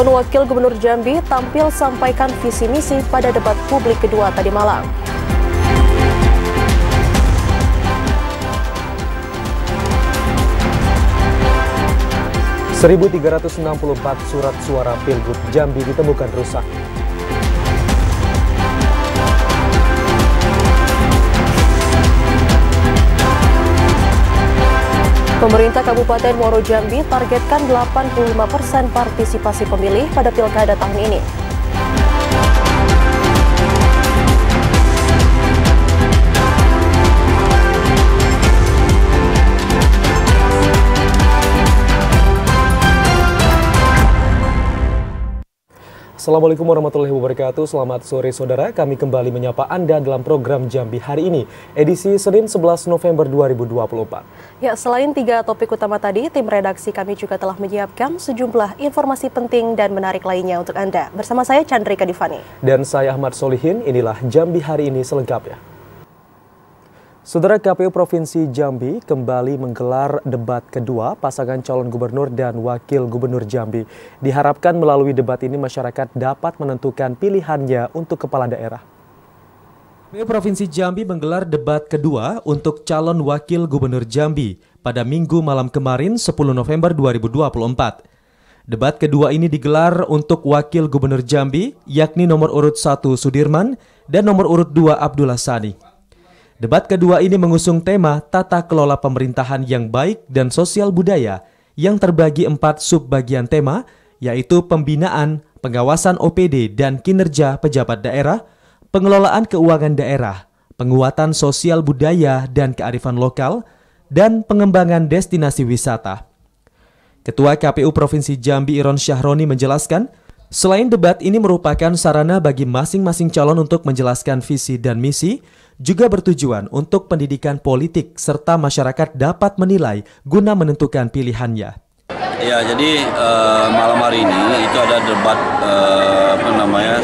Calon Wakil Gubernur Jambi tampil sampaikan visi misi pada debat publik kedua tadi malam. (1.364) surat suara Pilgub Jambi ditemukan rusak. Pemerintah Kabupaten Muaro Jambi targetkan 85% partisipasi pemilih pada pilkada tahun ini. Assalamualaikum warahmatullahi wabarakatuh. Selamat sore saudara, kami kembali menyapa Anda dalam program Jambi hari ini, edisi Senin 11 November 2024. Ya, selain 3 topik utama tadi, tim redaksi kami juga telah menyiapkan sejumlah informasi penting dan menarik lainnya untuk Anda. Bersama saya Chandrika Divani. Dan saya Ahmad Solihin, inilah Jambi hari ini selengkapnya. Saudara, KPU Provinsi Jambi kembali menggelar debat kedua pasangan calon gubernur dan wakil gubernur Jambi. Diharapkan melalui debat ini masyarakat dapat menentukan pilihannya untuk kepala daerah. KPU Provinsi Jambi menggelar debat kedua untuk calon wakil gubernur Jambi pada Minggu malam kemarin 10 November 2024. Debat kedua ini digelar untuk wakil gubernur Jambi yakni nomor urut 1 Sudirman dan nomor urut 2 Abdullah Sani. Debat kedua ini mengusung tema tata kelola pemerintahan yang baik dan sosial budaya yang terbagi 4 subbagian tema, yaitu pembinaan, pengawasan OPD dan kinerja pejabat daerah, pengelolaan keuangan daerah, penguatan sosial budaya dan kearifan lokal, dan pengembangan destinasi wisata. Ketua KPU Provinsi Jambi Iron Syahroni menjelaskan, selain debat ini merupakan sarana bagi masing-masing calon untuk menjelaskan visi dan misi, juga bertujuan untuk pendidikan politik serta masyarakat dapat menilai guna menentukan pilihannya. Ya, jadi malam hari ini itu ada debat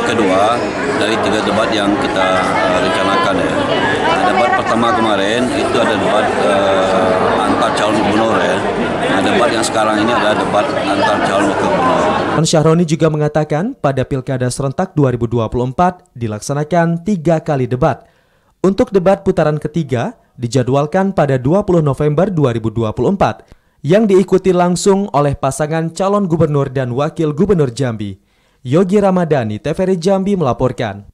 kedua dari 3 debat yang kita rencanakan ya. Nah, debat pertama kemarin itu ada debat antar calon gubernur ya. Nah, debat yang sekarang ini adalah debat antar calon wakil gubernur. Syahroni juga mengatakan pada Pilkada serentak 2024 dilaksanakan 3 kali debat. Untuk debat putaran ketiga dijadwalkan pada 20 November 2024 yang diikuti langsung oleh pasangan calon gubernur dan wakil gubernur Jambi. Yogi Ramadhani, TVRI Jambi melaporkan.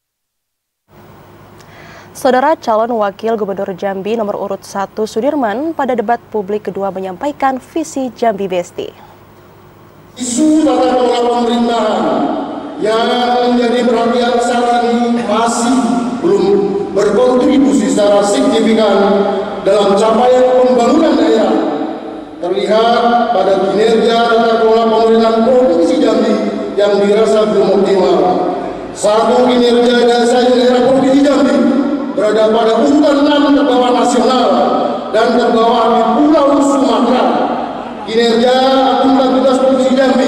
Saudara, calon wakil gubernur Jambi nomor urut 1 Sudirman pada debat publik kedua menyampaikan visi Jambi Besti. Isu tata kelola pemerintahan yang menjadi perhatian saat ini masih belum berkontribusi secara signifikan dalam capaian pembangunan daerah. Terlihat pada kinerja tata kelola pemerintahan Provinsi Jambi yang dirasa belum optimal. Satu, kinerja dasar daerah Provinsi Jambi berada pada urutan 6 terbawah nasional dan terbawah di Pulau Sumatera. Kinerja akuntabilitas Provinsi Jambi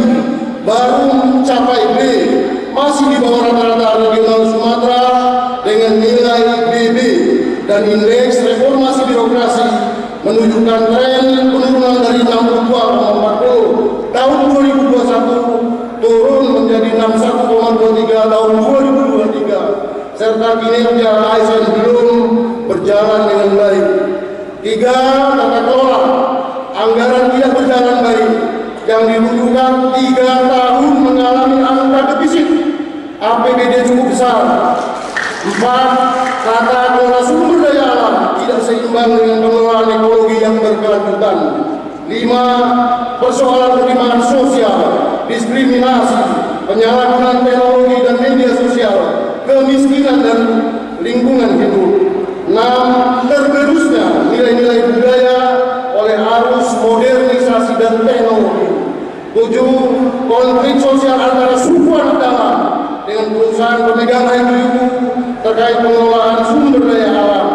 baru mencapai B, masih di bawah rata-rata regional Sumatera dengan nilai BB, dan indeks reformasi birokrasi menunjukkan tren penurunan dari 62,40 tahun 2021 turun menjadi 61,23 tahun 2023, serta kinerja ASN belum berjalan dengan baik. 3, tata kelola anggaran tidak berjalan baik yang ditunjukkan 3 tahun mengalami angka defisit APBD cukup besar. 4, tata kelola sumber daya alam tidak seimbang dengan pengelolaan ekologi yang berkelanjutan. 5, persoalan penerimaan sosial, diskriminasi, penyalahgunaan teknologi dan media sosial, kemiskinan dan lingkungan hidup. 6, tergerusnya nilai-nilai budaya oleh arus modernisasi dan teknologi. 7, konflik sosial antara suku anak dalam dengan perusahaan pemegang IUU terkait pengelolaan sumber daya alam.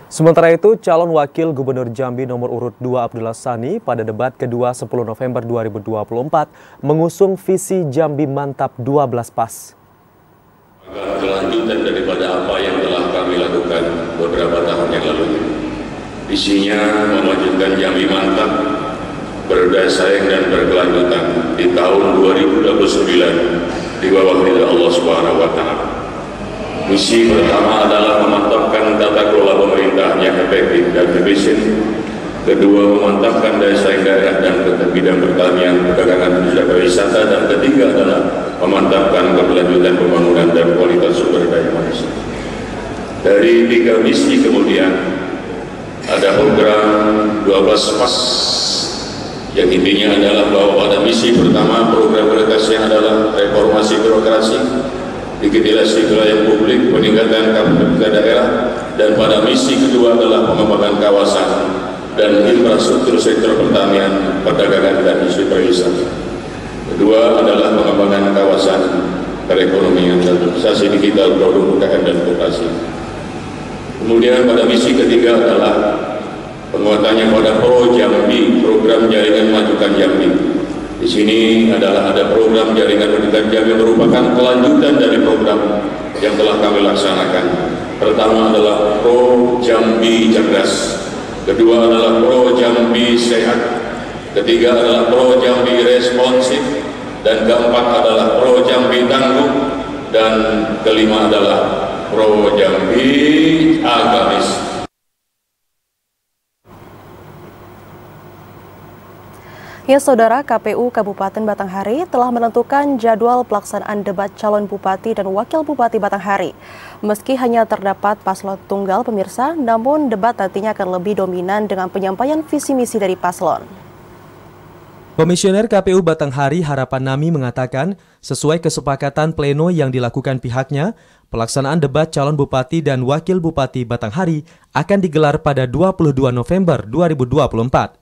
Sementara itu, calon wakil gubernur Jambi nomor urut 2 Abdullah Sani pada debat kedua 10 November 2024 mengusung visi Jambi Mantap 12 Pas. Kelanjutan daripada apa yang telah kami lakukan beberapa tahun yang lalu. Visinya mewujudkan Jambi mantap, berdaya saing dan berkelanjutan di tahun 2029 di bawah ridha Allah Subhanahu wa Ta'ala. Misi pertama adalah memantapkan tata kelola pemerintah yang efektif dan efisien. Kedua, memantapkan daya saing daerah dan bidang pertanian, perdagangan, dan pariwisata. Dan ketiga adalah memantapkan keberlanjutan pembangunan dan kualitas sumber daya manusia. Dari 3 misi kemudian ada program 12 PAS yang intinya adalah bahwa pada misi pertama program prioritasnya adalah reformasi birokrasi, digitalisasi pelayanan publik, peningkatan kapasitas daerah, dan pada misi kedua adalah pengembangan kawasan dan infrastruktur sektor pertanian, perdagangan, dan industri pariwisata. Kedua adalah pengembangan kawasan perekonomian dan investasi digital, produk UKM dan koperasi. Kemudian pada misi ketiga adalah penguatannya pada Pro Jambi, program jaringan majukan Jambi. Di sini adalah ada program jaringan majukan Jambi merupakan kelanjutan dari program yang telah kami laksanakan. Pertama adalah Pro Jambi Cerdas. Kedua adalah Pro Jambi Sehat, ketiga adalah Pro Jambi Responsif, dan keempat adalah Pro Jambi Tangguh, dan kelima adalah Pro Jambi Agamis. Ya, Saudara, KPU Kabupaten Batanghari telah menentukan jadwal pelaksanaan debat calon bupati dan wakil bupati Batanghari. Meski hanya terdapat paslon tunggal pemirsa, namun debat nantinya akan lebih dominan dengan penyampaian visi misi dari paslon. Komisioner KPU Batanghari Harapan Nami mengatakan, sesuai kesepakatan pleno yang dilakukan pihaknya, pelaksanaan debat calon bupati dan wakil bupati Batanghari akan digelar pada 22 November 2024.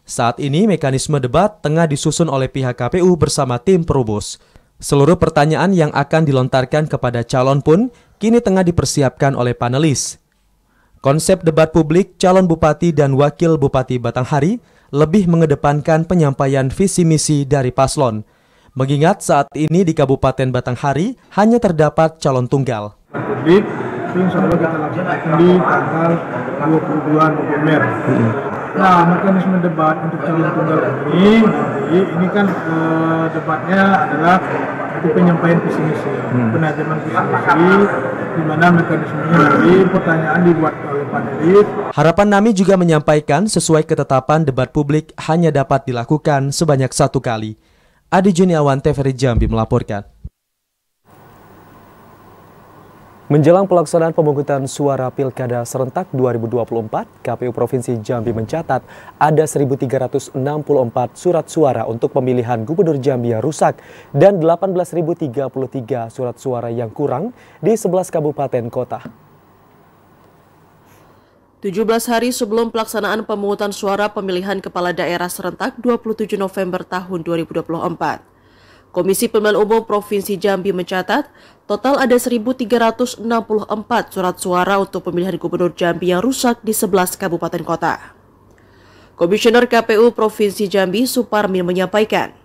Saat ini mekanisme debat tengah disusun oleh pihak KPU bersama tim Perubus. Seluruh pertanyaan yang akan dilontarkan kepada calon pun kini tengah dipersiapkan oleh panelis. Konsep debat publik calon bupati dan wakil bupati Batanghari lebih mengedepankan penyampaian visi misi dari paslon. Mengingat saat ini di Kabupaten Batanghari hanya terdapat calon tunggal. Publik itu insya Allah kita laksanakan di tanggal 22 November. Nah, mekanisme debat untuk calon tunggal ini kan debatnya adalah untuk penyampaian visi misi, penajaman visi misi, di mana mekanismenya dari pertanyaan dibuat oleh panelis. Harapan Nami juga menyampaikan sesuai ketetapan debat publik hanya dapat dilakukan sebanyak 1 kali. Adi Juniawan, TVRI Jambi melaporkan. Menjelang pelaksanaan pemungutan suara Pilkada Serentak 2024, KPU Provinsi Jambi mencatat ada 1.364 surat suara untuk pemilihan Gubernur Jambi yang rusak dan 18.033 surat suara yang kurang di 11 kabupaten kota. 17 hari sebelum pelaksanaan pemungutan suara pemilihan kepala daerah serentak 27 November tahun 2024. Komisi Pemilihan Umum Provinsi Jambi mencatat total ada 1.364 surat suara untuk pemilihan Gubernur Jambi yang rusak di 11 kabupaten kota. Komisioner KPU Provinsi Jambi Suparmin menyampaikan,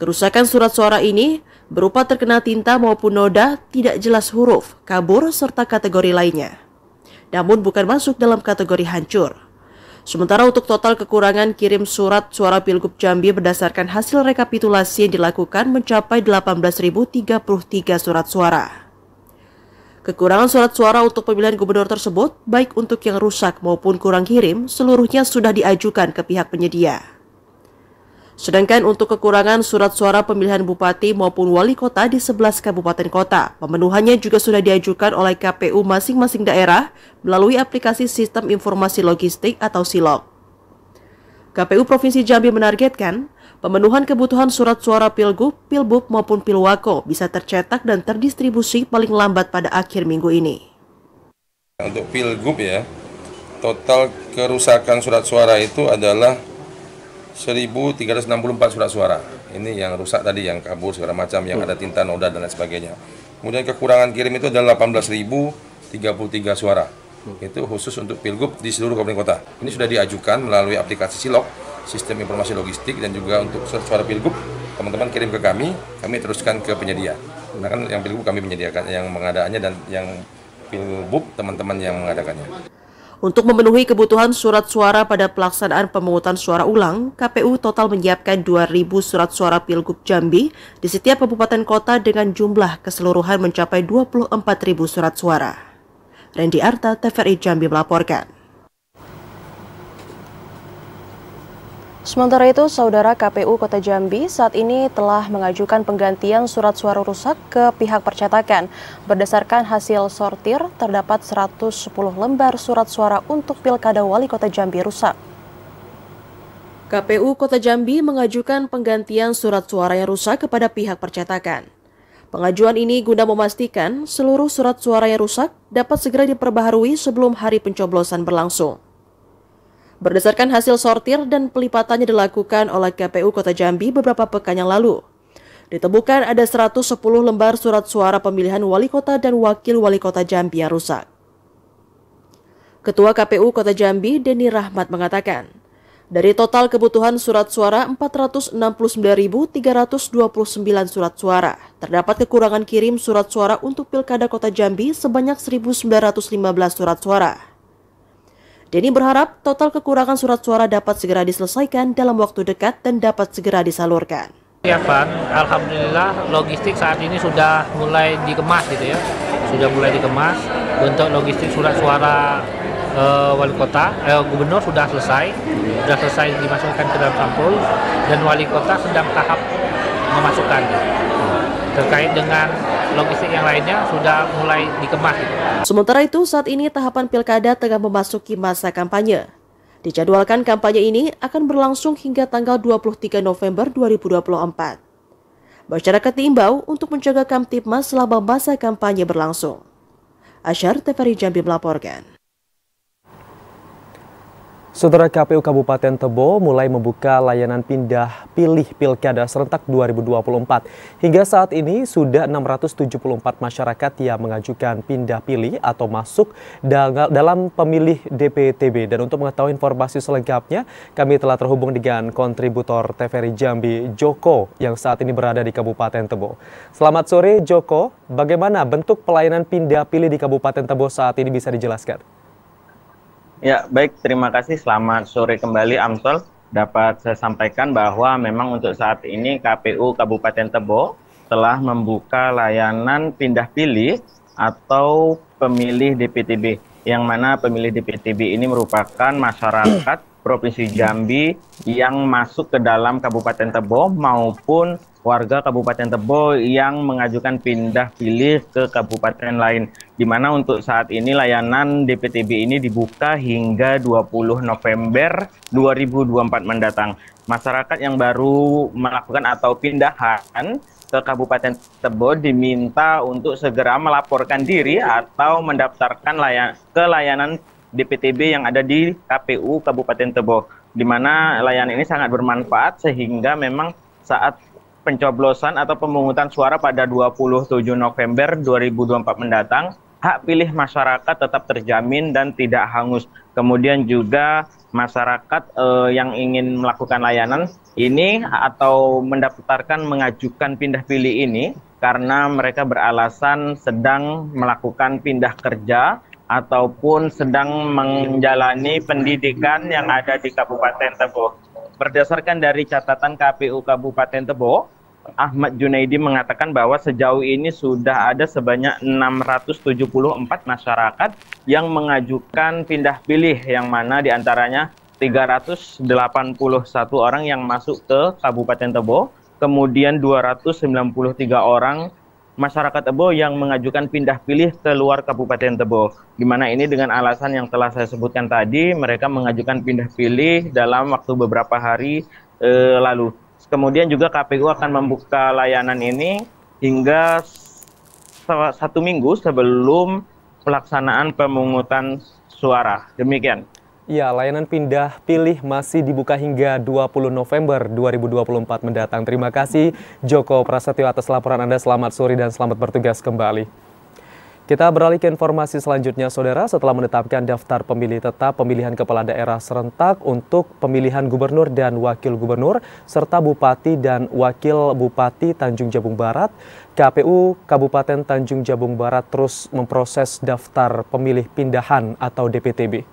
kerusakan surat suara ini berupa terkena tinta maupun noda, tidak jelas huruf, kabur, serta kategori lainnya. Namun bukan masuk dalam kategori hancur. Sementara untuk total kekurangan kirim surat suara Pilgub Jambi berdasarkan hasil rekapitulasi yang dilakukan mencapai 18.033 surat suara. Kekurangan surat suara untuk pemilihan gubernur tersebut, baik untuk yang rusak maupun kurang kirim, seluruhnya sudah diajukan ke pihak penyedia. Sedangkan untuk kekurangan surat suara pemilihan bupati maupun wali kota di 11 kabupaten kota, pemenuhannya juga sudah diajukan oleh KPU masing-masing daerah melalui aplikasi Sistem Informasi Logistik atau SILOG. KPU Provinsi Jambi menargetkan pemenuhan kebutuhan surat suara Pilgub, Pilbub maupun Pilwako bisa tercetak dan terdistribusi paling lambat pada akhir minggu ini. Untuk Pilgub ya, total kerusakan surat suara itu adalah 1.364 surat suara. Ini yang rusak tadi, yang kabur segala macam, yang ada tinta, noda dan lain sebagainya. Kemudian kekurangan kirim itu adalah 18.033 suara. Itu khusus untuk Pilgub di seluruh kabupaten kota. Ini sudah diajukan melalui aplikasi SILOG, Sistem Informasi Logistik, dan juga untuk suara Pilgub, teman-teman kirim ke kami teruskan ke penyedia. Nah kan yang Pilgub kami menyediakan yang mengadakannya dan yang Pilbub teman-teman yang mengadakannya. Untuk memenuhi kebutuhan surat suara pada pelaksanaan pemungutan suara ulang, KPU total menyiapkan 2.000 surat suara Pilgub Jambi di setiap kabupaten kota dengan jumlah keseluruhan mencapai 24.000 surat suara. Randy Arta, TVRI Jambi melaporkan. Sementara itu, Saudara, KPU Kota Jambi saat ini telah mengajukan penggantian surat suara rusak ke pihak percetakan. Berdasarkan hasil sortir, terdapat 110 lembar surat suara untuk Pilkada Wali Kota Jambi rusak. KPU Kota Jambi mengajukan penggantian surat suara yang rusak kepada pihak percetakan. Pengajuan ini guna memastikan seluruh surat suara yang rusak dapat segera diperbaharui sebelum hari pencoblosan berlangsung. Berdasarkan hasil sortir dan pelipatannya dilakukan oleh KPU Kota Jambi beberapa pekan yang lalu, ditemukan ada 110 lembar surat suara pemilihan wali kota dan wakil wali kota Jambi yang rusak. Ketua KPU Kota Jambi, Denny Rahmat, mengatakan, dari total kebutuhan surat suara 469.329 surat suara, terdapat kekurangan kirim surat suara untuk Pilkada Kota Jambi sebanyak 1.915 surat suara. Denny berharap total kekurangan surat suara dapat segera diselesaikan dalam waktu dekat dan dapat segera disalurkan. Ya Pak, alhamdulillah logistik saat ini sudah mulai dikemas gitu ya. Sudah mulai dikemas untuk logistik surat suara wali kota, gubernur sudah selesai dimasukkan ke dalam sampul dan wali kota sedang tahap memasukkan. Terkait dengan logistik yang lainnya sudah mulai dikemas. Sementara itu, saat ini tahapan pilkada tengah memasuki masa kampanye. Dijadwalkan kampanye ini akan berlangsung hingga tanggal 23 November 2024. Masyarakat diimbau untuk menjaga Kamtibmas selama masa kampanye berlangsung. Asyar, TVRI Jambi melaporkan. Saudara, KPU Kabupaten Tebo mulai membuka layanan pindah pilih Pilkada serentak 2024. Hingga saat ini sudah 674 masyarakat yang mengajukan pindah pilih atau masuk dalam pemilih DPTB. Dan untuk mengetahui informasi selengkapnya, kami telah terhubung dengan kontributor TVRI Jambi, Joko, yang saat ini berada di Kabupaten Tebo. Selamat sore, Joko. Bagaimana bentuk pelayanan pindah pilih di Kabupaten Tebo saat ini, bisa dijelaskan? Ya, baik, terima kasih. Selamat sore kembali, Amsol. Dapat saya sampaikan bahwa memang untuk saat ini KPU Kabupaten Tebo telah membuka layanan pindah pilih atau pemilih DPTB, yang mana pemilih DPTB ini merupakan masyarakat Provinsi Jambi yang masuk ke dalam Kabupaten Tebo maupun warga Kabupaten Tebo yang mengajukan pindah pilih ke kabupaten lain. Di mana untuk saat ini layanan DPTB ini dibuka hingga 20 November 2024 mendatang. Masyarakat yang baru melakukan atau pindahan ke Kabupaten Tebo diminta untuk segera melaporkan diri atau mendaftarkan layanan DPTB yang ada di KPU Kabupaten Tebo, di mana layanan ini sangat bermanfaat sehingga memang saat pencoblosan atau pemungutan suara pada 27 November 2024 mendatang, hak pilih masyarakat tetap terjamin dan tidak hangus. Kemudian juga masyarakat yang ingin melakukan layanan ini atau mendaftarkan mengajukan pindah pilih ini karena mereka beralasan sedang melakukan pindah kerja ataupun sedang menjalani pendidikan yang ada di Kabupaten Tebo. Berdasarkan dari catatan KPU Kabupaten Tebo, Ahmad Junaidi mengatakan bahwa sejauh ini sudah ada sebanyak 674 masyarakat yang mengajukan pindah pilih, yang mana diantaranya 381 orang yang masuk ke Kabupaten Tebo, kemudian 293 orang masyarakat Tebo yang mengajukan pindah pilih ke luar Kabupaten Tebo. Di mana ini dengan alasan yang telah saya sebutkan tadi, mereka mengajukan pindah pilih dalam waktu beberapa hari lalu. Kemudian juga KPU akan membuka layanan ini hingga 1 minggu sebelum pelaksanaan pemungutan suara. Demikian. Ya, layanan pindah pilih masih dibuka hingga 20 November 2024 mendatang. Terima kasih Joko Prasetyo atas laporan Anda. Selamat sore dan selamat bertugas kembali. Kita beralih ke informasi selanjutnya, Saudara. Setelah menetapkan daftar pemilih tetap pemilihan kepala daerah serentak untuk pemilihan gubernur dan wakil gubernur, serta bupati dan wakil bupati Tanjung Jabung Barat, KPU Kabupaten Tanjung Jabung Barat terus memproses daftar pemilih pindahan atau DPTB.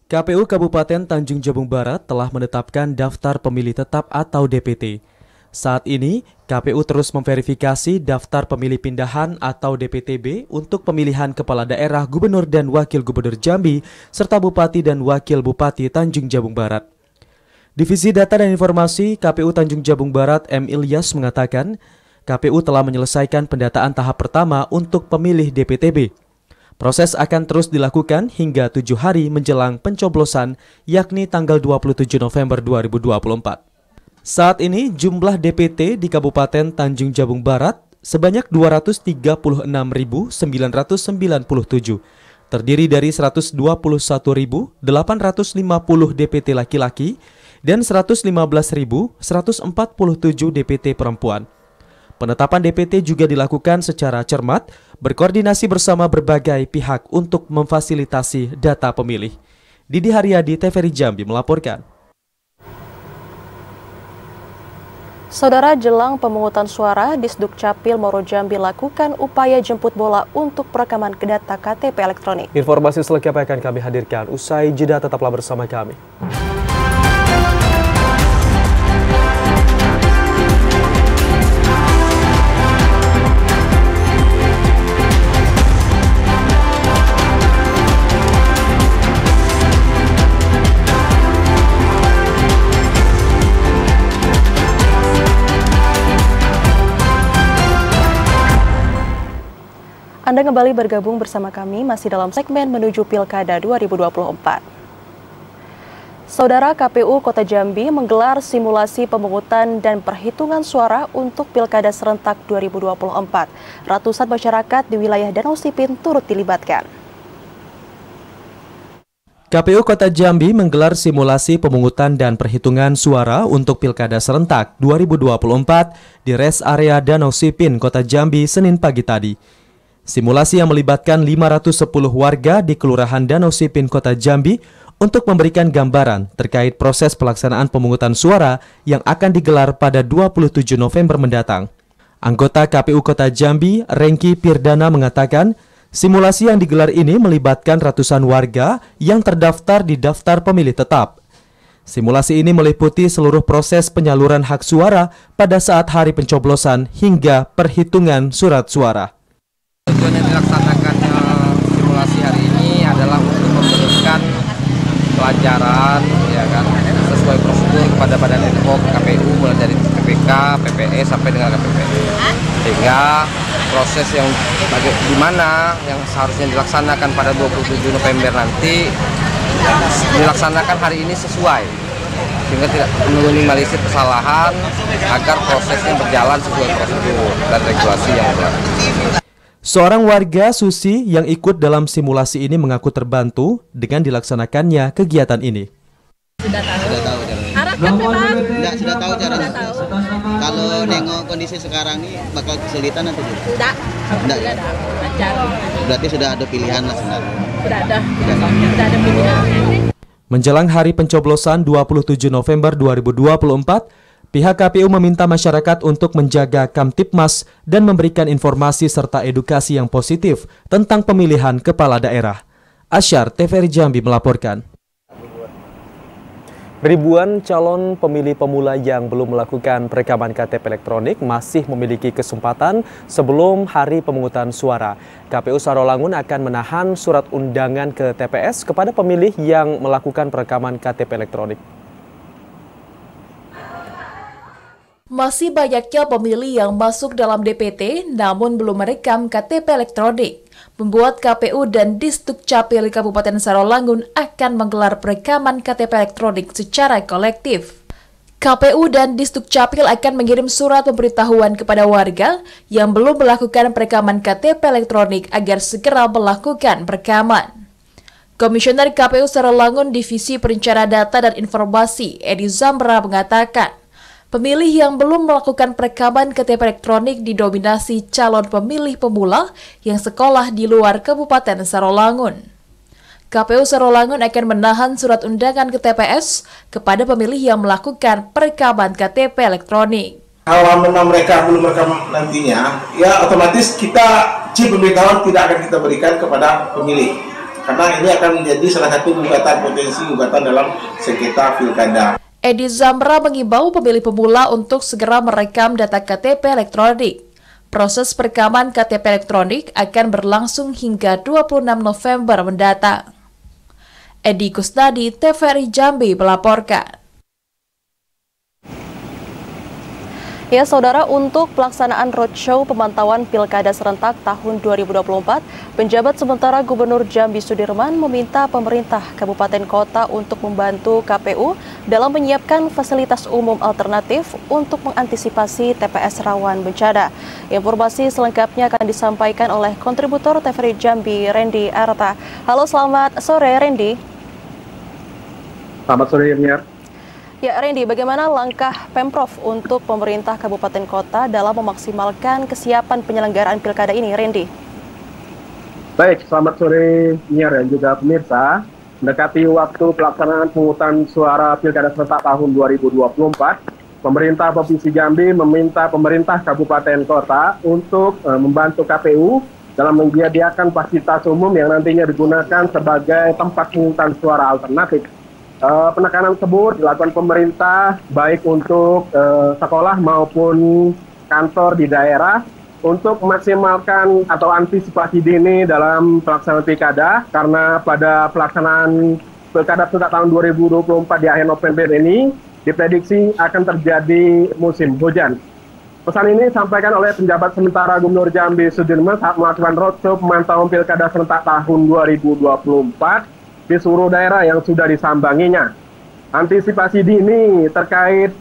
KPU Kabupaten Tanjung Jabung Barat telah menetapkan daftar pemilih tetap atau DPT. Saat ini, KPU terus memverifikasi daftar pemilih pindahan atau DPTB untuk pemilihan kepala daerah, gubernur dan wakil gubernur Jambi, serta bupati dan wakil bupati Tanjung Jabung Barat. Divisi Data dan Informasi KPU Tanjung Jabung Barat M. Ilyas mengatakan, KPU telah menyelesaikan pendataan tahap pertama untuk pemilih DPTB. Proses akan terus dilakukan hingga 7 hari menjelang pencoblosan, yakni tanggal 27 November 2024. Saat ini jumlah DPT di Kabupaten Tanjung Jabung Barat sebanyak 236.997, terdiri dari 121.850 DPT laki-laki dan 115.147 DPT perempuan. Penetapan DPT juga dilakukan secara cermat, berkoordinasi bersama berbagai pihak untuk memfasilitasi data pemilih. Didi Haryadi, TVRI Jambi melaporkan. Saudara, jelang pemungutan suara, Disduk Capil Moro Jambi lakukan upaya jemput bola untuk perekaman data KTP elektronik. Informasi selengkapnya akan kami hadirkan usai jeda, tetaplah bersama kami. Anda kembali bergabung bersama kami masih dalam segmen menuju Pilkada 2024. Saudara, KPU Kota Jambi menggelar simulasi pemungutan dan perhitungan suara untuk Pilkada serentak 2024. Ratusan masyarakat di wilayah Danau Sipin turut dilibatkan. KPU Kota Jambi menggelar simulasi pemungutan dan perhitungan suara untuk Pilkada serentak 2024 di Res Area Danau Sipin, Kota Jambi, Senin pagi tadi. Simulasi yang melibatkan 510 warga di Kelurahan Danau Sipin, Kota Jambi untuk memberikan gambaran terkait proses pelaksanaan pemungutan suara yang akan digelar pada 27 November mendatang. Anggota KPU Kota Jambi, Rengki Pirdana mengatakan, simulasi yang digelar ini melibatkan ratusan warga yang terdaftar di daftar pemilih tetap. Simulasi ini meliputi seluruh proses penyaluran hak suara pada saat hari pencoblosan hingga perhitungan surat suara. Tujuan yang dilaksanakannya simulasi hari ini adalah untuk memberikan pelajaran, ya kan, sesuai prosedur kepada Badan Ad Hoc KPU mulai dari PPK, PPE sampai dengan KPPE, sehingga proses yang di mana yang seharusnya dilaksanakan pada 27 November nanti dilaksanakan hari ini sesuai, sehingga tidak meminimalisir kesalahan agar prosesnya berjalan sesuai prosedur dan regulasi yang berlaku. Seorang warga Susi yang ikut dalam simulasi ini mengaku terbantu dengan dilaksanakannya kegiatan ini. Sudah tahu caranya. Sudah tahu caranya. Kalau nengok kondisi sekarang ini bakal kesulitan nanti. Tidak. Lancar. Berarti sudah ada pilihan lah sebenarnya. Sudah ada pilihan. Menjelang hari pencoblosan 27 November 2024, pihak KPU meminta masyarakat untuk menjaga Kamtipmas dan memberikan informasi serta edukasi yang positif tentang pemilihan kepala daerah. Asyar, TVRI Jambi melaporkan. Ribuan calon pemilih pemula yang belum melakukan perekaman KTP elektronik masih memiliki kesempatan sebelum hari pemungutan suara. KPU Sarolangun akan menahan surat undangan ke TPS kepada pemilih yang melakukan perekaman KTP elektronik. Masih banyaknya pemilih yang masuk dalam DPT namun belum merekam KTP elektronik, membuat KPU dan Disduk Capil Kabupaten Sarolangun akan menggelar perekaman KTP elektronik secara kolektif. KPU dan Disduk Capil akan mengirim surat pemberitahuan kepada warga yang belum melakukan perekaman KTP elektronik agar segera melakukan perekaman. Komisioner KPU Sarolangun Divisi Perencanaan Data dan Informasi, Edi Zamra mengatakan, pemilih yang belum melakukan perekaman KTP elektronik didominasi calon pemilih pemula yang sekolah di luar Kabupaten Sarolangun. KPU Sarolangun akan menahan surat undangan ke TPS kepada pemilih yang melakukan perekaman KTP elektronik. Kalau memang mereka belum merekam nantinya, ya otomatis kita chip pemberitahuan tidak akan kita berikan kepada pemilih. karena ini akan menjadi salah satu potensi gugatan dalam sengketa pilkada. Edi Zamra mengimbau pemilih pemula untuk segera merekam data KTP elektronik. Proses perekaman KTP elektronik akan berlangsung hingga 26 November mendatang. Edi Kusnadi, TVRI Jambi melaporkan. Ya, Saudara, untuk pelaksanaan roadshow pemantauan Pilkada serentak tahun 2024, penjabat sementara Gubernur Jambi Sudirman meminta pemerintah kabupaten kota untuk membantu KPU dalam menyiapkan fasilitas umum alternatif untuk mengantisipasi TPS rawan bencana. Informasi selengkapnya akan disampaikan oleh kontributor TVRI Jambi, Randy Arta. Halo, selamat sore, Randy. Selamat sore, Irniar. Ya, Randy, bagaimana langkah Pemprov untuk pemerintah kabupaten kota dalam memaksimalkan kesiapan penyelenggaraan pilkada ini, Randy? Baik, selamat sore, Irniar dan juga pemirsa. Mendekati waktu pelaksanaan pemungutan suara pilkada serentak tahun 2024, pemerintah Provinsi Jambi meminta pemerintah kabupaten kota untuk membantu KPU dalam menyediakan fasilitas umum yang nantinya digunakan sebagai tempat pemungutan suara alternatif. Penekanan tersebut dilakukan pemerintah baik untuk sekolah maupun kantor di daerah untuk memaksimalkan atau antisipasi dini dalam pelaksanaan pilkada, karena pada pelaksanaan pilkada serentak tahun 2024 di akhir November ini diprediksi akan terjadi musim hujan. Pesan ini disampaikan oleh penjabat sementara Gubernur Jambi Sudirman saat melakukan roadshow pemantauan pilkada serentak tahun 2024 di seluruh daerah yang sudah disambanginya. Antisipasi dini terkait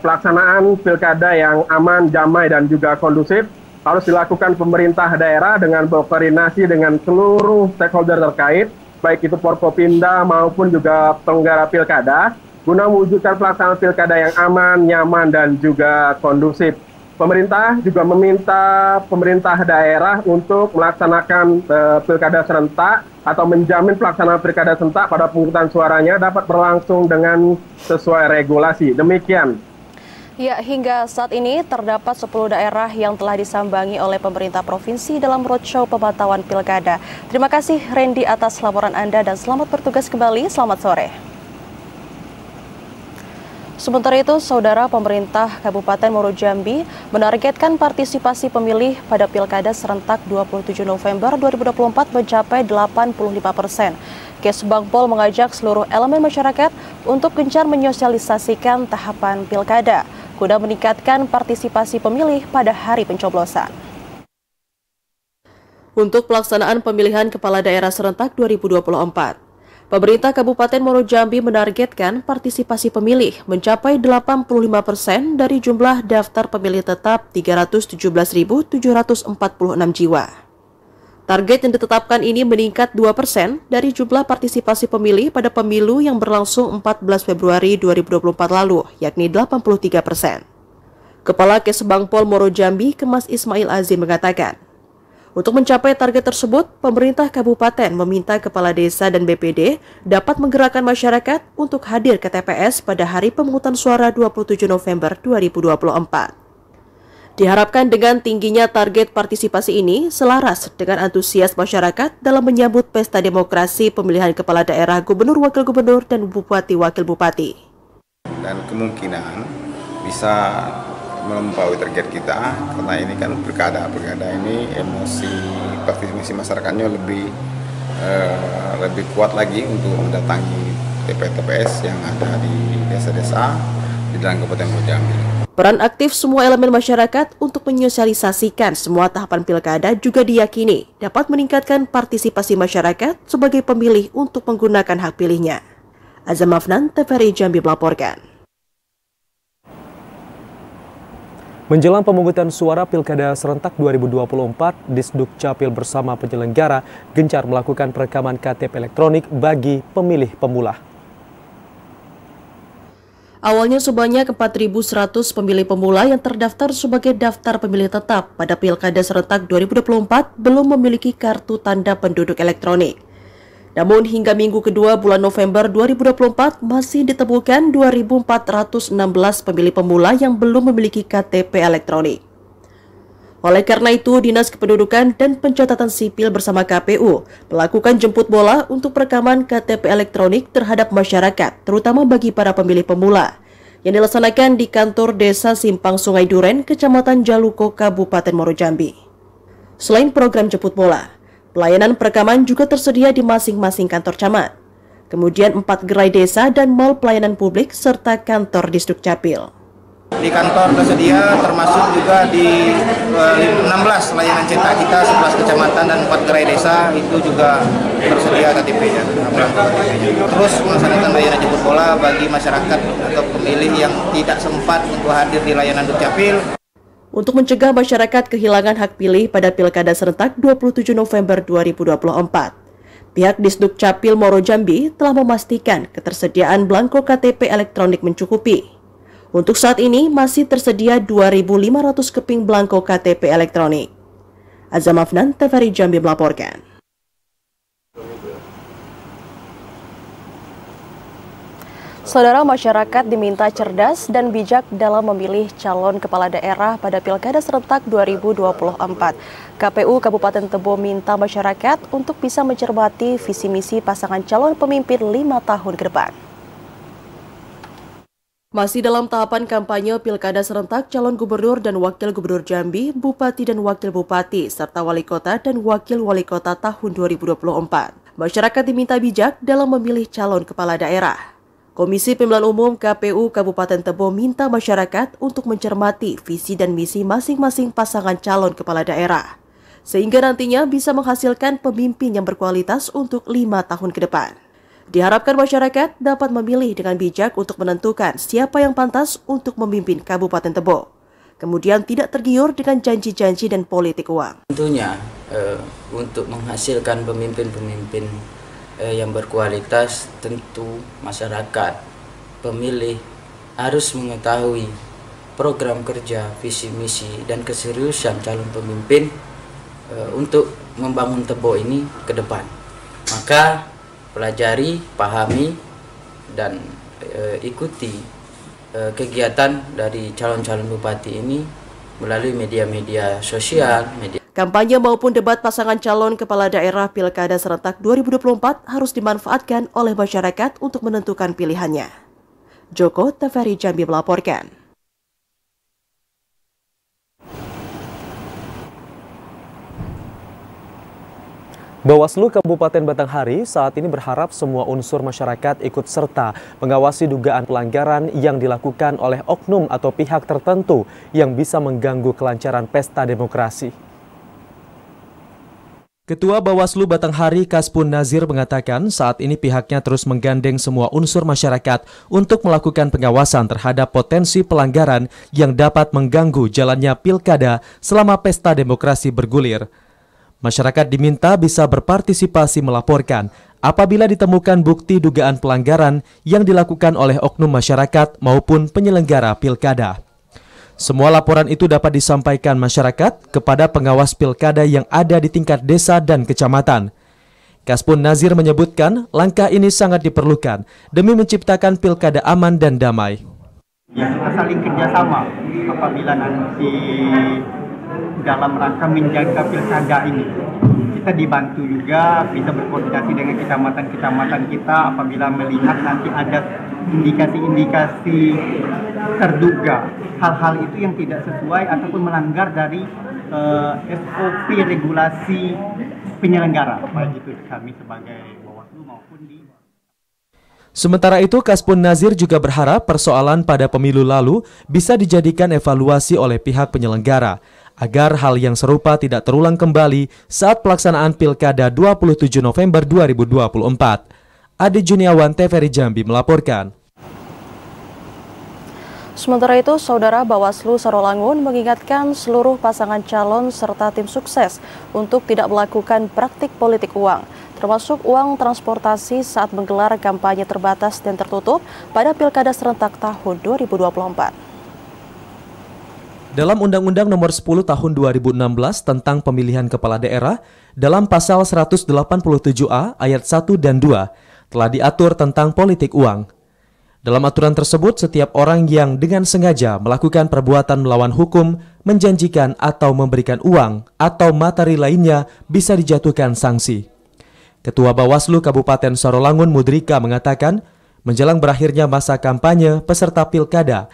pelaksanaan pilkada yang aman, damai, dan juga kondusif harus dilakukan pemerintah daerah dengan berkoordinasi dengan seluruh stakeholder terkait, baik itu Forkopimda maupun juga penyelenggara pilkada, guna mewujudkan pelaksanaan pilkada yang aman, nyaman, dan juga kondusif. Pemerintah juga meminta pemerintah daerah untuk melaksanakan pilkada serentak atau menjamin pelaksanaan pilkada serentak pada pemungutan suaranya dapat berlangsung dengan sesuai regulasi. Demikian. Ya, hingga saat ini terdapat 10 daerah yang telah disambangi oleh pemerintah provinsi dalam roadshow pemantauan pilkada. Terima kasih, Randy, atas laporan Anda dan selamat bertugas kembali. Selamat sore. Sementara itu, Saudara, pemerintah Kabupaten Muaro Jambi menargetkan partisipasi pemilih pada Pilkada serentak 27 November 2024 mencapai 85%. Kesbangpol mengajak seluruh elemen masyarakat untuk gencar menyosialisasikan tahapan Pilkada guna meningkatkan partisipasi pemilih pada hari pencoblosan. Untuk pelaksanaan pemilihan kepala daerah serentak 2024, pemerintah Kabupaten Muaro Jambi menargetkan partisipasi pemilih mencapai 85% dari jumlah daftar pemilih tetap 317.746 jiwa. Target yang ditetapkan ini meningkat 2% dari jumlah partisipasi pemilih pada pemilu yang berlangsung 14 Februari 2024 lalu, yakni 83%. Kepala Kesbangpol Muaro Jambi, Kemas Ismail Azim mengatakan, untuk mencapai target tersebut, pemerintah kabupaten meminta kepala desa dan BPD dapat menggerakkan masyarakat untuk hadir ke TPS pada hari pemungutan suara 27 November 2024. Diharapkan dengan tingginya target partisipasi ini selaras dengan antusias masyarakat dalam menyambut pesta demokrasi pemilihan kepala daerah, gubernur, wakil gubernur, dan bupati-wakil bupati. Dan kemungkinan bisa melampaui target kita, karena ini kan pilkada ini emosi partisipasi masyarakatnya lebih kuat lagi untuk mendatangi TPS yang ada di desa-desa di dalam Kabupaten Muaro Jambi. Peran aktif semua elemen masyarakat untuk menyosialisasikan semua tahapan pilkada juga diyakini dapat meningkatkan partisipasi masyarakat sebagai pemilih untuk menggunakan hak pilihnya. Azam Afnan, TVRI Jambi melaporkan. Menjelang pemungutan suara Pilkada serentak 2024, Disduk Capil bersama penyelenggara gencar melakukan perekaman KTP elektronik bagi pemilih pemula. Awalnya sebanyak 4.100 pemilih pemula yang terdaftar sebagai daftar pemilih tetap pada Pilkada serentak 2024 belum memiliki kartu tanda penduduk elektronik. Namun hingga minggu kedua bulan November 2024 masih ditemukan 2.416 pemilih pemula yang belum memiliki KTP elektronik. Oleh karena itu, Dinas Kependudukan dan Pencatatan Sipil bersama KPU melakukan jemput bola untuk perekaman KTP elektronik terhadap masyarakat, terutama bagi para pemilih pemula, yang dilaksanakan di kantor Desa Simpang Sungai Duren, Kecamatan Jaluko, Kabupaten Muaro Jambi. Selain program jemput bola, pelayanan perekaman juga tersedia di masing-masing kantor camat. Kemudian 4 gerai desa dan mal pelayanan publik serta kantor Disduk Capil. Di kantor tersedia termasuk juga di 16 layanan cetak kita, 11 kecamatan dan 4 gerai desa itu juga tersedia KTP-nya. Terus melaksanakan layanan jemput bola bagi masyarakat atau pemilih yang tidak sempat untuk hadir di layanan Dukcapil. Untuk mencegah masyarakat kehilangan hak pilih pada Pilkada serentak 27 November 2024, pihak Disduk Capil Muaro Jambi telah memastikan ketersediaan belangko KTP elektronik mencukupi. Untuk saat ini masih tersedia 2.500 keping belangko KTP elektronik. Azam Afnan, TVRI Jambi melaporkan. Saudara, masyarakat diminta cerdas dan bijak dalam memilih calon kepala daerah pada Pilkada serentak 2024. KPU Kabupaten Tebo minta masyarakat untuk bisa mencermati visi misi pasangan calon pemimpin 5 tahun ke depan. Masih dalam tahapan kampanye Pilkada serentak calon gubernur dan wakil gubernur Jambi, bupati dan wakil bupati, serta wali kota dan wakil wali kota tahun 2024. Masyarakat diminta bijak dalam memilih calon kepala daerah. Komisi Pemilihan Umum KPU Kabupaten Tebo minta masyarakat untuk mencermati visi dan misi masing-masing pasangan calon kepala daerah, sehingga nantinya bisa menghasilkan pemimpin yang berkualitas untuk 5 tahun ke depan. Diharapkan masyarakat dapat memilih dengan bijak untuk menentukan siapa yang pantas untuk memimpin Kabupaten Tebo. Kemudian tidak tergiur dengan janji-janji dan politik uang. Tentunya untuk menghasilkan pemimpin-pemimpin yang berkualitas, tentu masyarakat, pemilih harus mengetahui program kerja, visi misi, dan keseriusan calon pemimpin untuk membangun Tebo ini ke depan. Maka pelajari, pahami, dan ikuti kegiatan dari calon-calon bupati ini melalui media-media sosial. Kampanye maupun debat pasangan calon kepala daerah Pilkada serentak 2024 harus dimanfaatkan oleh masyarakat untuk menentukan pilihannya. Joko, TVRI Jambi melaporkan. Bawaslu Kabupaten Batanghari saat ini berharap semua unsur masyarakat ikut serta mengawasi dugaan pelanggaran yang dilakukan oleh oknum atau pihak tertentu yang bisa mengganggu kelancaran pesta demokrasi. Ketua Bawaslu Batanghari Kaspun Nazir mengatakan saat ini pihaknya terus menggandeng semua unsur masyarakat untuk melakukan pengawasan terhadap potensi pelanggaran yang dapat mengganggu jalannya pilkada selama pesta demokrasi bergulir. Masyarakat diminta bisa berpartisipasi melaporkan apabila ditemukan bukti dugaan pelanggaran yang dilakukan oleh oknum masyarakat maupun penyelenggara pilkada. Semua laporan itu dapat disampaikan masyarakat kepada pengawas pilkada yang ada di tingkat desa dan kecamatan. Kaspun Nazir menyebutkan langkah ini sangat diperlukan demi menciptakan pilkada aman dan damai. Ya, kita saling kerjasama apabila nanti dalam rangka menjaga pilkada ini. Kita dibantu juga, bisa berkoordinasi dengan kecamatan-kecamatan kita apabila melihat nanti ada indikasi-indikasi terduga hal-hal itu yang tidak sesuai ataupun melanggar dari SOP regulasi penyelenggara, baik itu kami sebagai Bawaslu maupun di. Sementara itu, Kaspun Nazir juga berharap persoalan pada pemilu lalu bisa dijadikan evaluasi oleh pihak penyelenggara agar hal yang serupa tidak terulang kembali saat pelaksanaan Pilkada 27 November 2024. Ade Juniawan, TVRI Jambi melaporkan. Sementara itu, Saudara, Bawaslu Sarolangun mengingatkan seluruh pasangan calon serta tim sukses untuk tidak melakukan praktik politik uang, termasuk uang transportasi saat menggelar kampanye terbatas dan tertutup pada Pilkada serentak tahun 2024. Dalam Undang-Undang Nomor 10 Tahun 2016 tentang Pemilihan Kepala Daerah, dalam Pasal 187A ayat 1 dan 2 telah diatur tentang politik uang. Dalam aturan tersebut, setiap orang yang dengan sengaja melakukan perbuatan melawan hukum, menjanjikan atau memberikan uang atau materi lainnya bisa dijatuhkan sanksi. Ketua Bawaslu Kabupaten Sarolangun Mudrika mengatakan, menjelang berakhirnya masa kampanye peserta pilkada,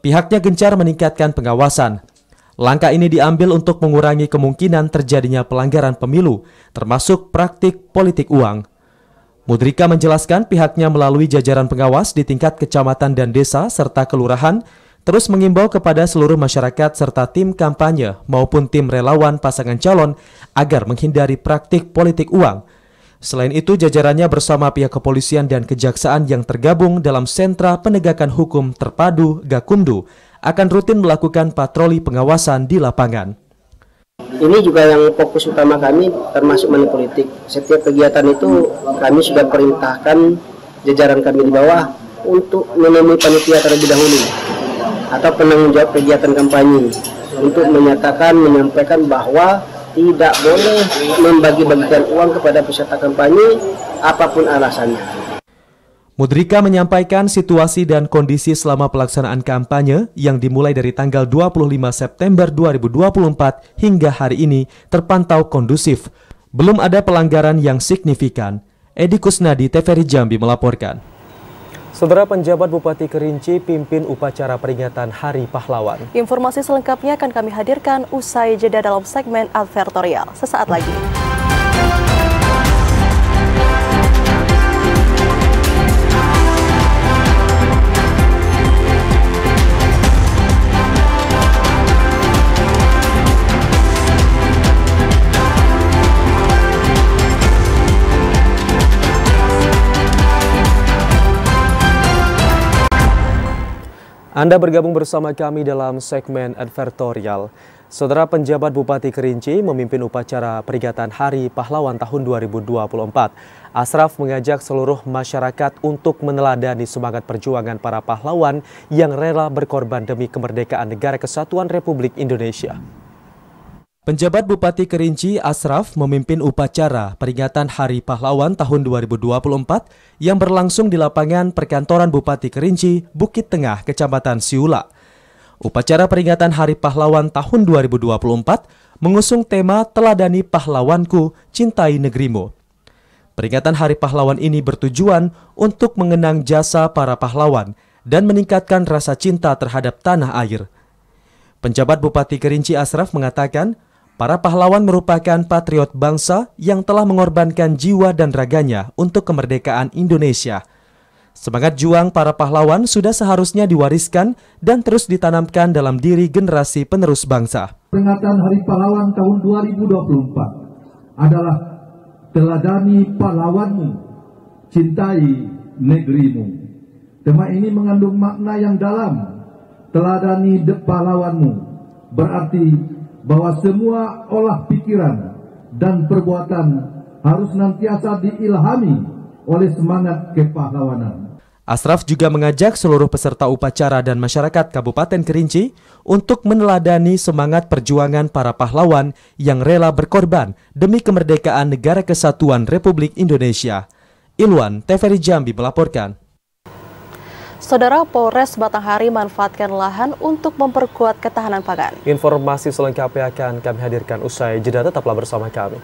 pihaknya gencar meningkatkan pengawasan. Langkah ini diambil untuk mengurangi kemungkinan terjadinya pelanggaran pemilu, termasuk praktik politik uang. Mudrika menjelaskan pihaknya melalui jajaran pengawas di tingkat kecamatan dan desa serta kelurahan terus mengimbau kepada seluruh masyarakat serta tim kampanye maupun tim relawan pasangan calon agar menghindari praktik politik uang. Selain itu, jajarannya bersama pihak kepolisian dan kejaksaan yang tergabung dalam Sentra Penegakan Hukum Terpadu Gakumdu akan rutin melakukan patroli pengawasan di lapangan. Ini juga yang fokus utama kami termasuk money politik. Setiap kegiatan itu kami sudah perintahkan jajaran kami di bawah untuk menemui panitia terlebih dahulu atau penanggung jawab kegiatan kampanye untuk menyampaikan bahwa tidak boleh membagi-bagikan uang kepada peserta kampanye apapun alasannya. Mudrika menyampaikan situasi dan kondisi selama pelaksanaan kampanye yang dimulai dari tanggal 25 September 2024 hingga hari ini terpantau kondusif. Belum ada pelanggaran yang signifikan. Edi Kusnadi, TVRI Jambi melaporkan. Saudara, penjabat Bupati Kerinci pimpin upacara peringatan Hari Pahlawan. Informasi selengkapnya akan kami hadirkan usai jeda dalam segmen advertorial. Sesaat lagi. Anda bergabung bersama kami dalam segmen advertorial. Saudara, penjabat Bupati Kerinci memimpin upacara peringatan Hari Pahlawan tahun 2024. Asraf mengajak seluruh masyarakat untuk meneladani semangat perjuangan para pahlawan yang rela berkorban demi kemerdekaan Negara Kesatuan Republik Indonesia. Penjabat Bupati Kerinci Asraf memimpin upacara peringatan Hari Pahlawan tahun 2024 yang berlangsung di lapangan perkantoran Bupati Kerinci, Bukit Tengah, Kecamatan Siula. Upacara peringatan Hari Pahlawan tahun 2024 mengusung tema Teladani Pahlawanku, Cintai Negerimu. Peringatan Hari Pahlawan ini bertujuan untuk mengenang jasa para pahlawan dan meningkatkan rasa cinta terhadap tanah air. Penjabat Bupati Kerinci Asraf mengatakan, para pahlawan merupakan patriot bangsa yang telah mengorbankan jiwa dan raganya untuk kemerdekaan Indonesia. Semangat juang para pahlawan sudah seharusnya diwariskan dan terus ditanamkan dalam diri generasi penerus bangsa. Peringatan Hari Pahlawan tahun 2024 adalah teladani pahlawanmu, cintai negerimu. Tema ini mengandung makna yang dalam. Teladani pahlawanmu berarti bahwa semua olah pikiran dan perbuatan harus senantiasa diilhami oleh semangat kepahlawanan. Asraf juga mengajak seluruh peserta upacara dan masyarakat Kabupaten Kerinci untuk meneladani semangat perjuangan para pahlawan yang rela berkorban demi kemerdekaan Negara Kesatuan Republik Indonesia. Ilwan, TVRI Jambi melaporkan. Saudara, Polres Batanghari manfaatkan lahan untuk memperkuat ketahanan pangan. Informasi selengkapnya akan kami hadirkan usai jeda, tetaplah bersama kami.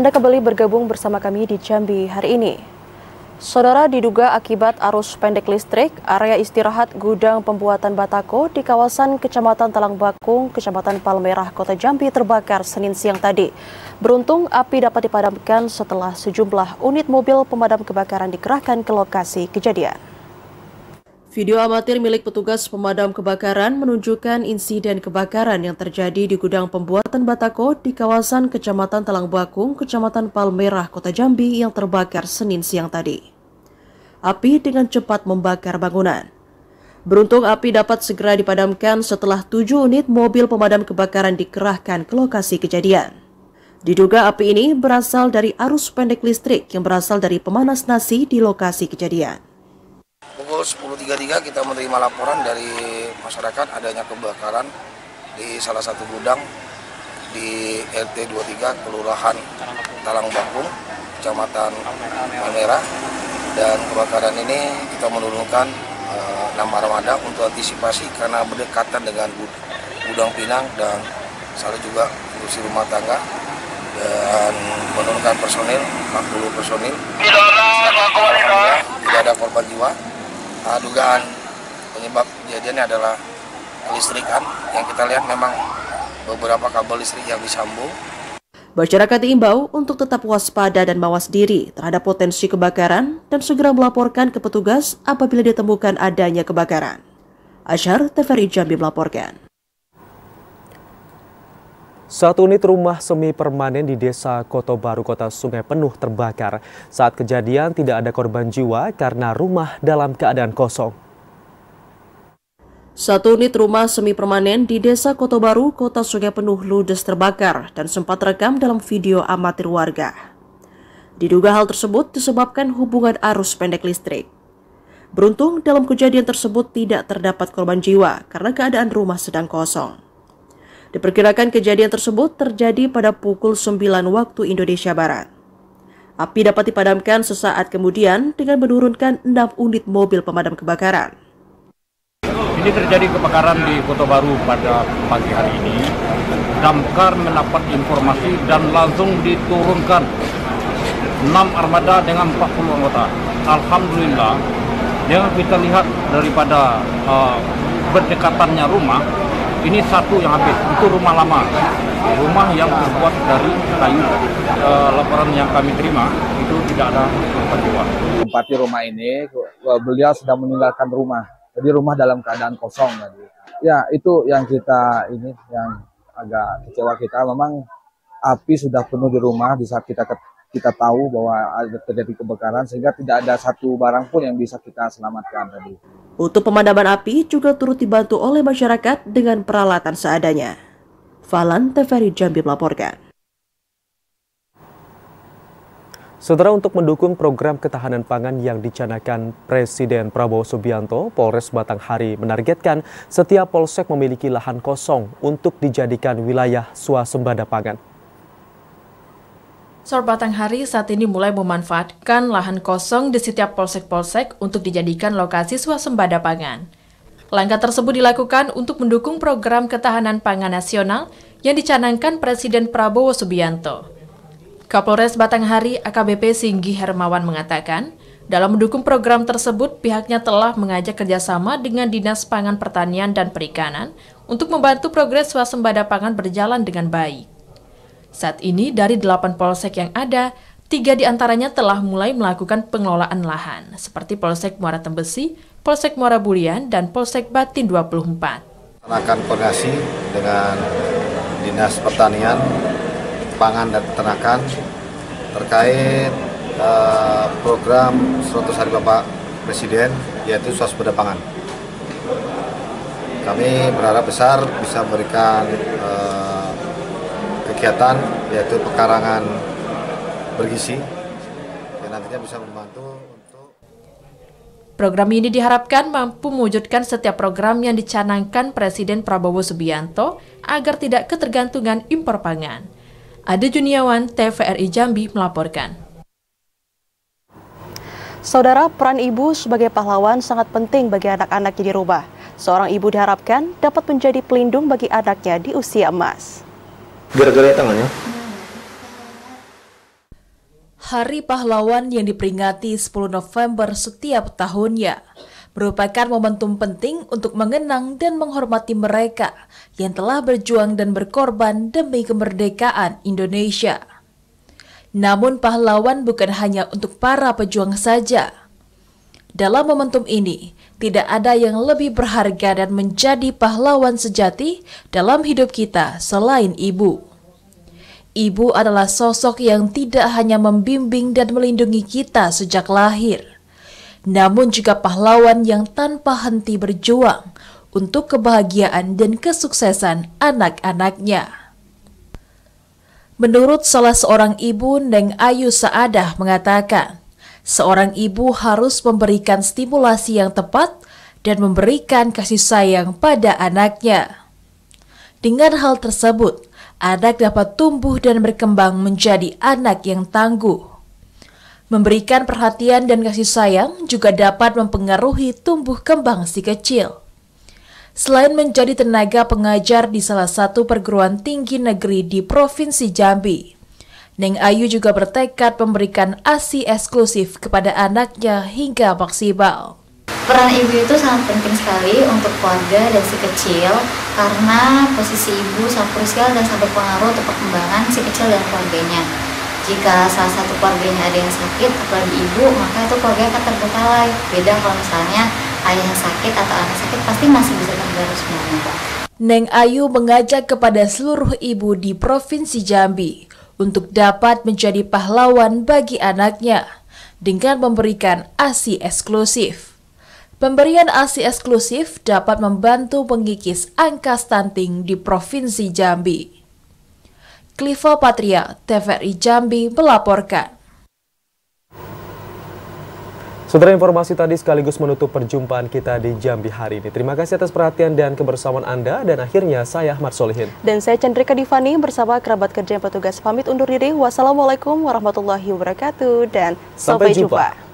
Anda kembali bergabung bersama kami di Jambi hari ini. Saudara, diduga akibat arus pendek listrik, area istirahat gudang pembuatan batako di kawasan Kecamatan Talang Bakung, Kecamatan Palmerah, Kota Jambi terbakar Senin siang tadi. Beruntung api dapat dipadamkan setelah sejumlah unit mobil pemadam kebakaran dikerahkan ke lokasi kejadian. Video amatir milik petugas pemadam kebakaran menunjukkan insiden kebakaran yang terjadi di gudang pembuatan batako di kawasan Kecamatan Talang Bakung, Kecamatan Palmerah, Kota Jambi yang terbakar Senin siang tadi. Api dengan cepat membakar bangunan. Beruntung api dapat segera dipadamkan setelah 7 unit mobil pemadam kebakaran dikerahkan ke lokasi kejadian. Diduga api ini berasal dari arus pendek listrik yang berasal dari pemanas nasi di lokasi kejadian. Pukul 10.33 kita menerima laporan dari masyarakat adanya kebakaran di salah satu gudang di RT 23 Kelurahan Talang Bakung, Kecamatan Palmerah. Dan kebakaran ini kita menurunkan 6 armada untuk antisipasi karena berdekatan dengan gudang pinang dan salah juga industri rumah tangga, dan menurunkan personil 40 personil. Tidak ada korban jiwa. Dugaan penyebab kejadiannya adalah kelistrikan yang kita lihat memang beberapa kabel listrik yang disambung. Masyarakat diimbau untuk tetap waspada dan mawas diri terhadap potensi kebakaran dan segera melaporkan ke petugas apabila ditemukan adanya kebakaran. Asyar, TVRI Jambi melaporkan. 1 unit rumah semi permanen di Desa Kotobaru, Kota Sungai Penuh terbakar. Saat kejadian tidak ada korban jiwa karena rumah dalam keadaan kosong. 1 unit rumah semi permanen di Desa Kotobaru, Kota Sungai Penuh ludes terbakar dan sempat terekam dalam video amatir warga. Diduga hal tersebut disebabkan hubungan arus pendek listrik. Beruntung dalam kejadian tersebut tidak terdapat korban jiwa karena keadaan rumah sedang kosong. Diperkirakan kejadian tersebut terjadi pada pukul 9 waktu Indonesia Barat. Api dapat dipadamkan sesaat kemudian dengan menurunkan 6 unit mobil pemadam kebakaran. Ini terjadi kebakaran di Kotobaru pada pagi hari ini. Damkar mendapat informasi dan langsung diturunkan 6 armada dengan 40 anggota. Alhamdulillah, yang kita lihat daripada berdekatannya rumah, ini satu yang habis, itu rumah lama, rumah yang terbuat dari kayu. Laporan yang kami terima itu tidak ada korban jiwa. Tempati rumah ini, beliau sudah meninggalkan rumah, jadi rumah dalam keadaan kosong tadi. Ya itu yang kita yang agak kecewa kita. Memang api sudah penuh di rumah di saat kita tahu bahwa ada terjadi kebakaran, sehingga tidak ada satu barang pun yang bisa kita selamatkan tadi. Untuk pemadaman api juga turut dibantu oleh masyarakat dengan peralatan seadanya. Falan, TVRI Jambi melaporkan. Saudara, untuk mendukung program ketahanan pangan yang dicanangkan Presiden Prabowo Subianto, Polres Batanghari menargetkan setiap polsek memiliki lahan kosong untuk dijadikan wilayah swasembada pangan. Sor Batanghari saat ini mulai memanfaatkan lahan kosong di setiap polsek-polsek untuk dijadikan lokasi swasembada pangan. Langkah tersebut dilakukan untuk mendukung program ketahanan pangan nasional yang dicanangkan Presiden Prabowo Subianto. Kapolres Batanghari AKBP Singgi Hermawan mengatakan, dalam mendukung program tersebut pihaknya telah mengajak kerjasama dengan Dinas Pangan Pertanian dan Perikanan untuk membantu progres swasembada pangan berjalan dengan baik. Saat ini dari 8 polsek yang ada, 3 diantaranya telah mulai melakukan pengelolaan lahan, seperti Polsek Muara Tembesi, Polsek Muara Bulian, dan Polsek Batin 24. Akan koordinasi dengan Dinas Pertanian, Pangan dan Peternakan terkait program 100 hari Bapak Presiden, yaitu swasembada pangan. Kami berharap besar bisa memberikan kegiatan yaitu pekarangan bergizi yang nantinya bisa membantu untuk program ini diharapkan mampu mewujudkan setiap program yang dicanangkan Presiden Prabowo Subianto agar tidak ketergantungan impor pangan. Ade Juniawan, TVRI Jambi melaporkan. Saudara, peran ibu sebagai pahlawan sangat penting bagi anak-anaknya di rumah. Seorang ibu diharapkan dapat menjadi pelindung bagi anaknya di usia emas. Gara-gara tangannya. Hari Pahlawan yang diperingati 10 November setiap tahunnya merupakan momentum penting untuk mengenang dan menghormati mereka yang telah berjuang dan berkorban demi kemerdekaan Indonesia. Namun pahlawan bukan hanya untuk para pejuang saja. Dalam momentum ini, tidak ada yang lebih berharga dan menjadi pahlawan sejati dalam hidup kita selain ibu. Ibu adalah sosok yang tidak hanya membimbing dan melindungi kita sejak lahir, namun juga pahlawan yang tanpa henti berjuang untuk kebahagiaan dan kesuksesan anak-anaknya. Menurut salah seorang ibu, Neng Ayu Saadah mengatakan, seorang ibu harus memberikan stimulasi yang tepat dan memberikan kasih sayang pada anaknya. Dengan hal tersebut, anak dapat tumbuh dan berkembang menjadi anak yang tangguh. Memberikan perhatian dan kasih sayang juga dapat mempengaruhi tumbuh kembang si kecil. Selain menjadi tenaga pengajar di salah satu perguruan tinggi negeri di Provinsi Jambi, Neng Ayu juga bertekad memberikan ASI eksklusif kepada anaknya hingga maksimal. Peran ibu itu sangat penting sekali untuk keluarga dan si kecil, karena posisi ibu sangat krusial dan sangat berpengaruh untuk perkembangan si kecil dan keluarganya. Jika salah satu keluarganya ada yang sakit, apalagi ibu, maka itu keluarga akan terbengkalai. Beda kalau misalnya ayah yang sakit atau anak sakit, pasti masih bisa tergarus semuanya. Neng Ayu mengajak kepada seluruh ibu di Provinsi Jambi untuk dapat menjadi pahlawan bagi anaknya dengan memberikan ASI eksklusif. Pemberian ASI eksklusif dapat membantu mengikis angka stunting di Provinsi Jambi. Cliva Patria, TVRI Jambi melaporkan. Saudara, informasi tadi sekaligus menutup perjumpaan kita di Jambi hari ini. Terima kasih atas perhatian dan kebersamaan Anda, dan akhirnya saya Ahmad Solihin. Dan saya Chandrika Divani bersama kerabat kerja yang petugas pamit undur diri. Wassalamualaikum warahmatullahi wabarakatuh dan sampai jumpa.